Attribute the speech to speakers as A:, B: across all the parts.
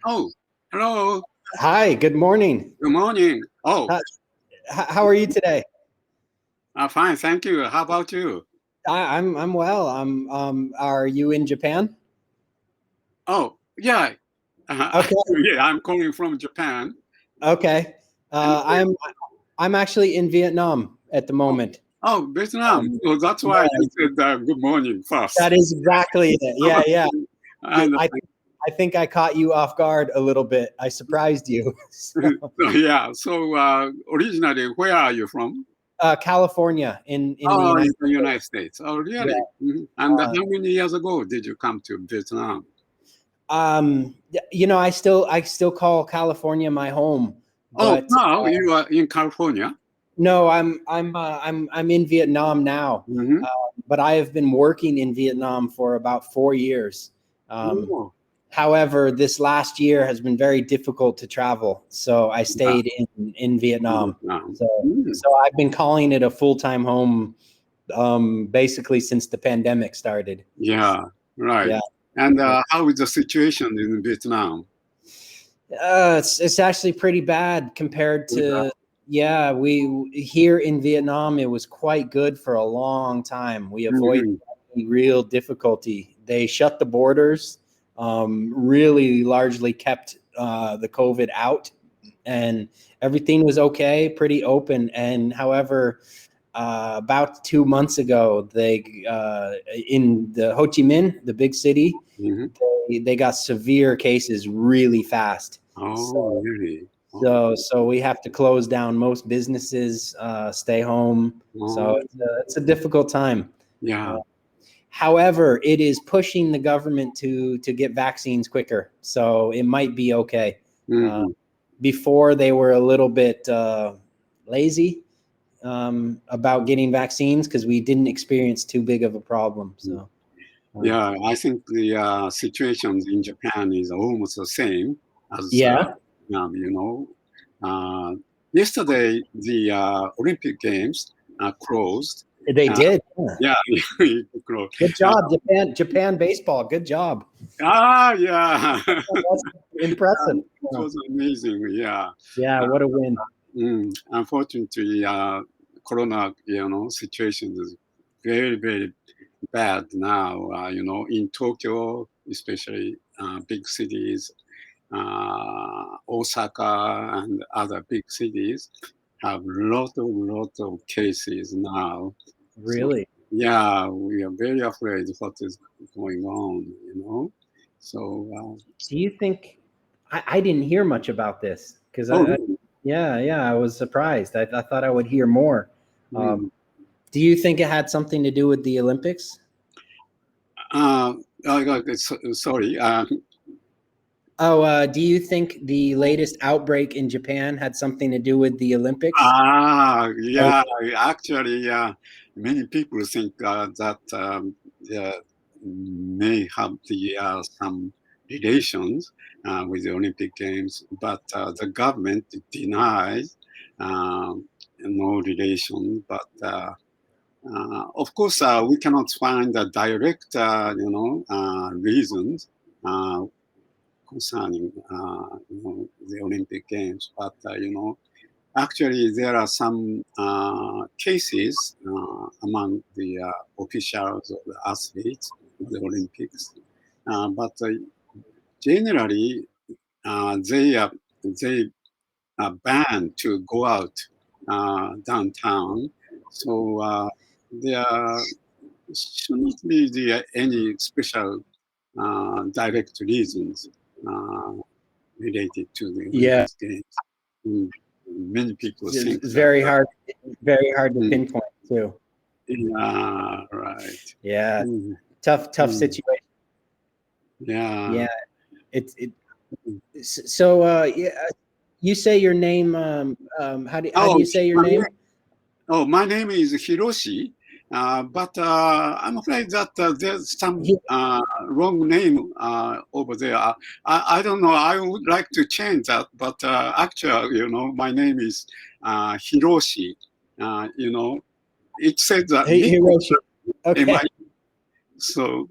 A: Oh, hello.
B: Hi, good morning.
A: Good morning. Oh,
B: How are you today?
A: fine. Thank you. How about you?
B: I'm well. Are you in Japan?
A: Oh, yeah.
B: Okay.
A: Yeah, I'm calling from Japan.
B: Okay.
A: And
B: I'm actually in Vietnam at the moment.
A: Vietnam. So that's why
B: Yeah,
A: you said good morning first.
B: that is exactly it. Yeah, yeah.
A: And
B: I think I caught you off guard a little bit. I surprised you.
A: yeah. So originally, where are you from?
B: California in the
A: Oh, in
B: United
A: the United
B: States.
A: States. Oh,
B: Yeah.
A: really? Mhm. And
B: Uh,
A: how many years ago did you come to Vietnam?
B: I still call California my home,
A: Oh,
B: but
A: now you are in California.
B: no, I'm in Vietnam now,
A: Mm-hmm.
B: uh, but I have been working in Vietnam for about 4 years. Um,
A: Oh,
B: however, this last year has been very difficult to travel, so I
A: yeah.
B: stayed in Vietnam.
A: Vietnam.
B: So
A: Mm.
B: so I've been calling it a full-time home, basically since the pandemic started.
A: Yeah, right.
B: Yeah.
A: And how is the situation in Vietnam?
B: It's actually pretty bad compared to, yeah, we here in Vietnam it was quite good for a long time. We avoided
A: Mhm.
B: any real difficulty. They shut the borders, really largely kept the COVID out, and everything was okay, pretty open. And however, about 2 months ago, they in the Ho Chi Minh, the big city,
A: Mhm.
B: they got severe cases really fast.
A: Oh,
B: So
A: really? Oh,
B: so we have to close down most businesses, stay home. So
A: oh,
B: it's a difficult time.
A: yeah.
B: However, it is pushing the government to get vaccines quicker, so it might be okay. Uh,
A: Mhm.
B: Before they were a little bit lazy about getting vaccines because we didn't experience too big of a problem. So
A: Yeah, I think the situation in Japan is almost the same as
B: yeah,
A: you know. Uh, Yesterday, the Olympic Games closed.
B: they
A: Uh,
B: did. Yeah.
A: yeah, it closed.
B: Good job, Japan baseball. Good job.
A: Yeah.
B: That's impressive.
A: It was amazing. Yeah.
B: Yeah, what a win.
A: Unfortunately, Corona, situation is very, very bad now. In Tokyo, especially big cities, Osaka and other big cities have lot of cases now. So
B: Really?
A: yeah, we are very afraid what is going on. So
B: Do you think I didn't hear much about this because
A: really?
B: yeah, I was surprised. I thought I would hear more. Um,
A: Mm.
B: do you think it had something to do with the Olympics?
A: Uh, Sorry.
B: Oh, do you think the latest outbreak in Japan had something to do with the Olympics? Or-
A: Yeah. Actually, many people think that yeah, may have some relations with the Olympic Games, but the government denies no relation. But of course, we cannot find a direct, reasons. Concerning the Olympic Games, but actually there are some cases among the officials or the athletes of the Olympics, but generally they are banned to go out downtown, so there should not be any special direct reasons uh, related to the
B: yeah,
A: Olympic Games. Mm. Many people think
B: it's
A: that.
B: very hard to
A: Mm,
B: pinpoint too.
A: yeah, right.
B: Yeah,
A: Mm,
B: tough
A: mm,
B: situation.
A: yeah.
B: Yeah, it. So yeah, you say your name. How do
A: Oh,
B: you say your
A: my,
B: name?
A: my name is Hiroshi, but I'm afraid that there's some wrong name over there. I don't know. I would like to change that, but actually, my name is Hiroshi. You know, it says that
B: Hiroshi.
A: in my
B: Okay.
A: so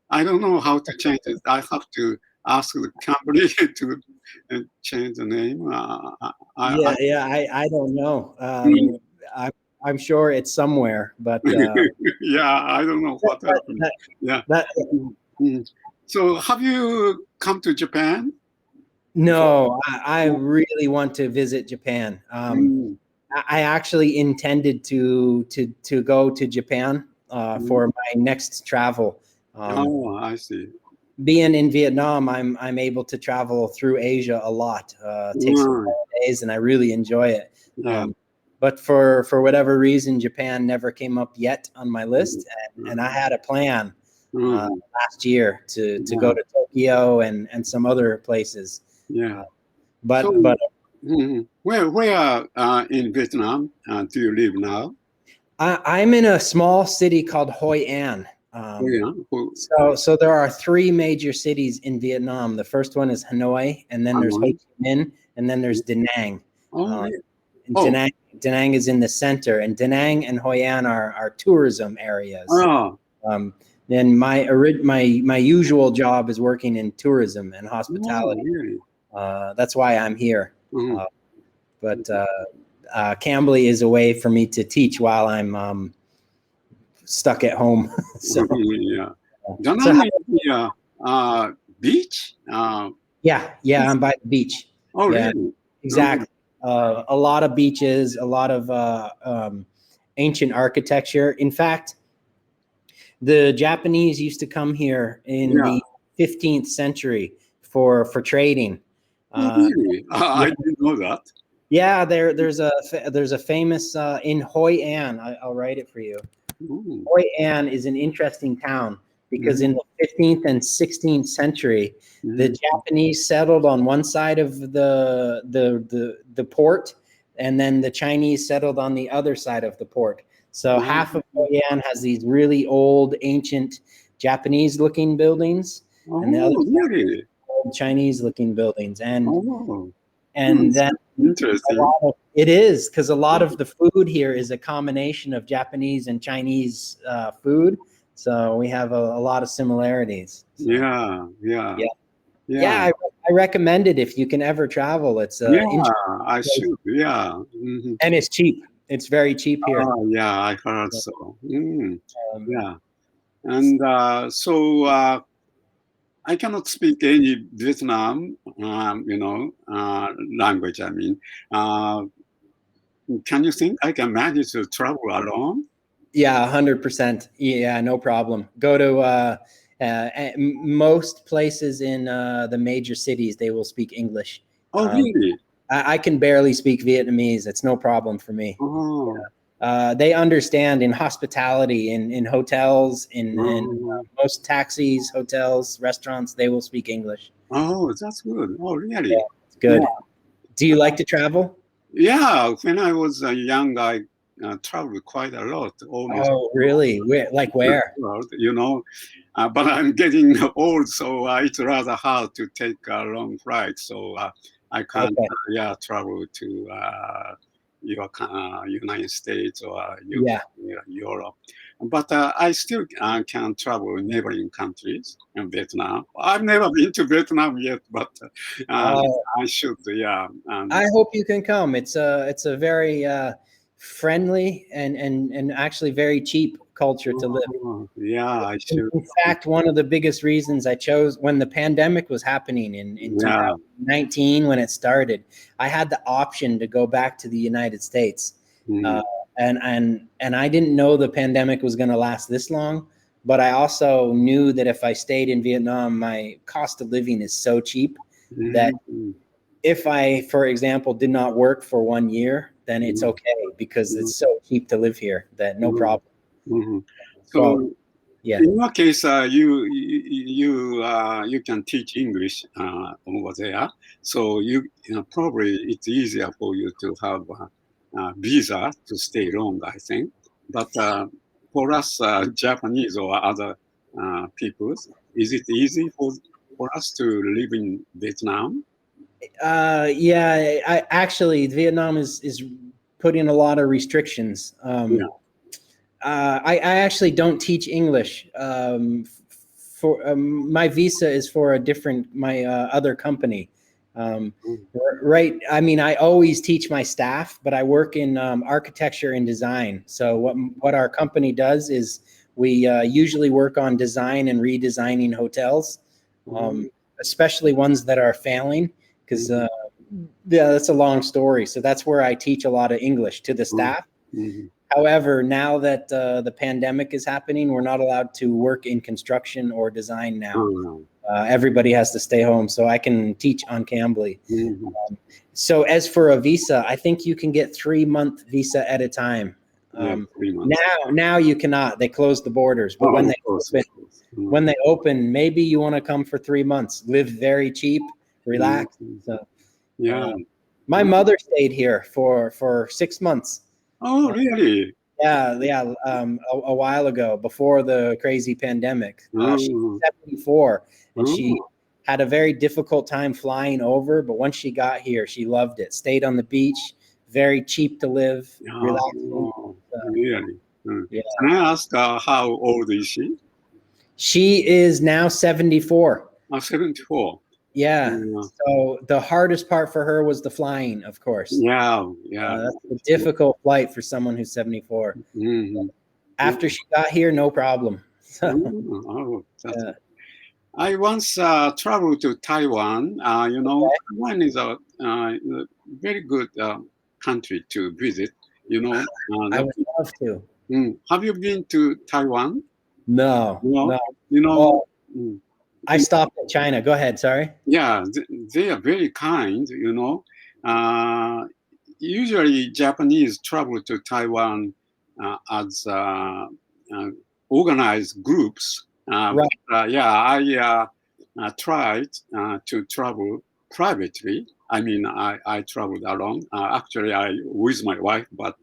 A: I don't know how to change it. I have to ask the company to change the name.
B: I don't know. I'm sure it's somewhere, but
A: yeah, I don't know what happened. So, have you come to Japan?
B: No, I really want to visit Japan. I actually intended to go to Japan for my next travel.
A: I see.
B: Being in Vietnam, I'm able to travel through Asia a lot. It takes 4 days, and I really enjoy it. But for whatever reason, Japan never came up yet on my list, and I had a plan last year to go to Tokyo and some other places. Where
A: in Vietnam do you live now?
B: I'm in a small city called Hoi An. So there are 3 major cities in Vietnam. The first one is Hanoi, and then there's Ho Chi Minh, and then there's Da Nang. Da Nang is in the center, and Da Nang and Hoi An are tourism areas. Then my usual job is working in tourism and hospitality. That's why I'm here. But Cambly is a way for me to teach while I'm stuck at home. So
A: Da Nang is beach?
B: Yeah, I'm by the beach.
A: Really?
B: Exactly. A lot of beaches, a lot of ancient architecture. In fact, the Japanese used to come here in the 15th century for trading.
A: Really? I didn't know that.
B: Yeah, there's a famous in Hoi An. I'll write it for you. Hoi An is an interesting town because in the 15th and 16th century, the Japanese settled on one side of the port, and then the Chinese settled on the other side of the port. So half of Hoi An has these really old, ancient Japanese-looking buildings, and the other side old Chinese-looking buildings. And then
A: interesting.
B: It is, because a lot of the food here is a combination of Japanese and Chinese food. So we have a lot of similarities. So, I recommend it if you can ever travel. It's
A: I should.
B: And it's cheap. It's very cheap here.
A: I heard so. And so I cannot speak any Vietnam, language. I mean, can you think I can manage to travel alone?
B: Yeah, 100%. Yeah, no problem. Go to most places in the major cities. They will speak English.
A: Oh, really?
B: I can barely speak Vietnamese. It's no problem for me. They understand in hospitality, in hotels, in most taxis, hotels, restaurants, they will speak English.
A: Oh, that's good. Oh, really?
B: Yeah, it's good. Do you like to travel?
A: Yeah, when I was young, I traveled quite a lot.
B: Oh, really? Where?
A: But I'm getting old, so it's rather hard to take a long flight. So I can't, travel to United States or Europe. But I still can travel neighboring countries in Vietnam. I've never been to Vietnam yet, but I should.
B: I hope you can come. It's a very friendly and actually very cheap culture to live.
A: I should.
B: In fact, one of the biggest reasons I chose, when the pandemic was happening in 2019, when it started, I had the option to go back to the United States. And I didn't know the pandemic was going to last this long, but I also knew that if I stayed in Vietnam, my cost of living is so cheap that if I, for example, did not work for 1 year, then it's okay because it's so cheap to live here that no problem.
A: So, in your case, you can teach English over there. So probably it's easier for you to have a visa to stay long, I think. But for us Japanese or other peoples, is it easy for us to live in Vietnam?
B: Actually, Vietnam is putting a lot of restrictions. I actually don't teach English for my visa is for my other company. Right. I mean, I always teach my staff, but I work in architecture and design. So what our company does is we usually work on design and redesigning hotels, especially ones that are failing, because that's a long story. So that's where I teach a lot of English to the staff. However, now that the pandemic is happening, we're not allowed to work in construction or design now. Everybody has to stay home, so I can teach on Cambly. So as for a visa, I think you can get 3-month visa at a time.
A: 3 months.
B: Now you cannot. They closed the borders, but when they open, maybe you want to come for 3 months, live very cheap, relax. So, my mother stayed here for 6 months.
A: Oh, really?
B: Yeah. A while ago, before the crazy pandemic. She's 74, and she had a very difficult time flying over. But once she got here, she loved it. Stayed on the beach, very cheap to live, relaxing.
A: Really? Can I ask how old is she?
B: She is now 74.
A: 74.
B: Yeah. So the hardest part for her was the flying, of course.
A: Yeah.
B: That's a difficult flight for someone who's 74. After she got here, no problem.
A: I once traveled to Taiwan. Taiwan is a very good country to visit.
B: I would love to.
A: Have you been to Taiwan?
B: No. I stopped in China. Go ahead. Sorry.
A: Yeah, they are very kind. Usually Japanese travel to Taiwan as organized groups.
B: Right.
A: I tried to travel privately. I mean, I traveled alone. Actually, with my wife, but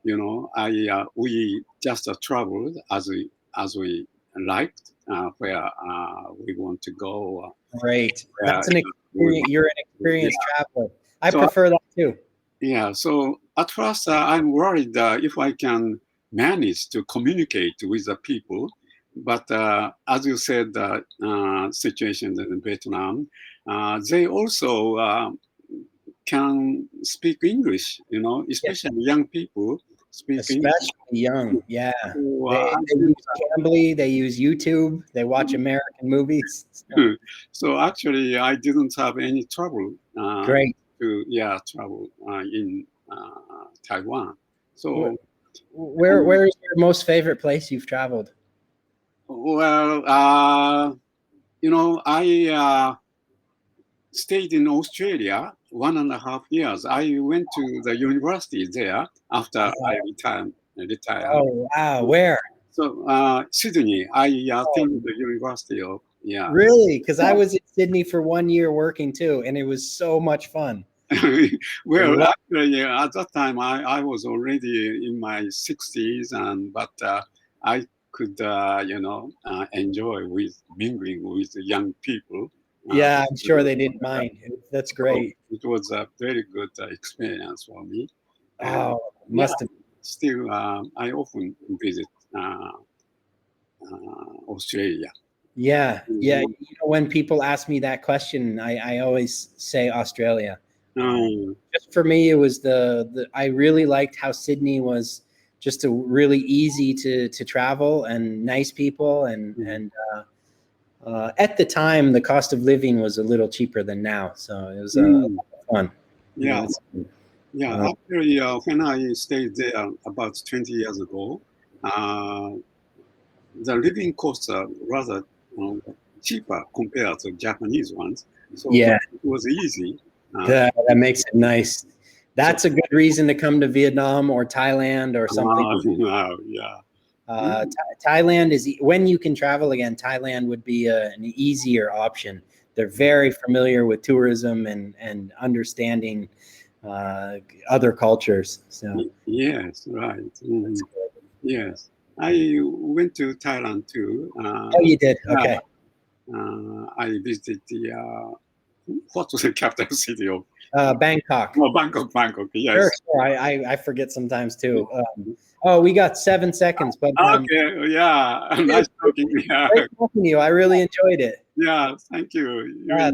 A: we just traveled as we liked. Where we want to go.
B: Great. That's an experience. You're an experienced traveler. I prefer that too.
A: Yeah. So at first, I'm worried if I can manage to communicate with the people. But as you said, situations in Vietnam, they also can speak English. Especially young people.
B: Especially young, yeah. They use Cambly, they use YouTube, they watch American movies.
A: So actually, I didn't have any trouble.
B: Great.
A: To travel in Taiwan. So,
B: where is your most favorite place you've traveled?
A: Well, I stayed in Australia 1.5 years. I went to the university there after I retired.
B: Oh, wow. Where?
A: So Sydney. I attended the University of
B: Really? Because I was in Sydney for 1 year working too, and it was so much fun.
A: Well, actually, at that time I was already in my 60s, but I could enjoy with mingling with the young people.
B: Yeah, I'm sure they didn't mind. That's great.
A: So it was a very good experience for me.
B: Oh, must have.
A: Still, I often visit Australia.
B: Yeah. When people ask me that question, I always say Australia. Just for me, it was I really liked how Sydney was just really easy to travel and nice people and at the time, the cost of living was a little cheaper than now, so it was fun.
A: Yeah, Actually, when I stayed there about 20 years ago, the living costs are rather cheaper compared to Japanese ones. So it was easy.
B: That makes it nice. That's a good reason to come to Vietnam or Thailand or something. Thailand is, when you can travel again, Thailand would be an easier option. They're very familiar with tourism and understanding other cultures. So
A: yes, right. Yes, I went to Thailand too.
B: Oh, you did? Okay.
A: I visited what's the capital city of
B: Bangkok.
A: Oh, Bangkok. Yes.
B: Sure. I forget sometimes too. Oh, we got 7 seconds, but
A: Okay. Yeah. Nice talking. Yeah.
B: great talking to you. I really enjoyed it.
A: Yeah. Thank you.
B: Yeah,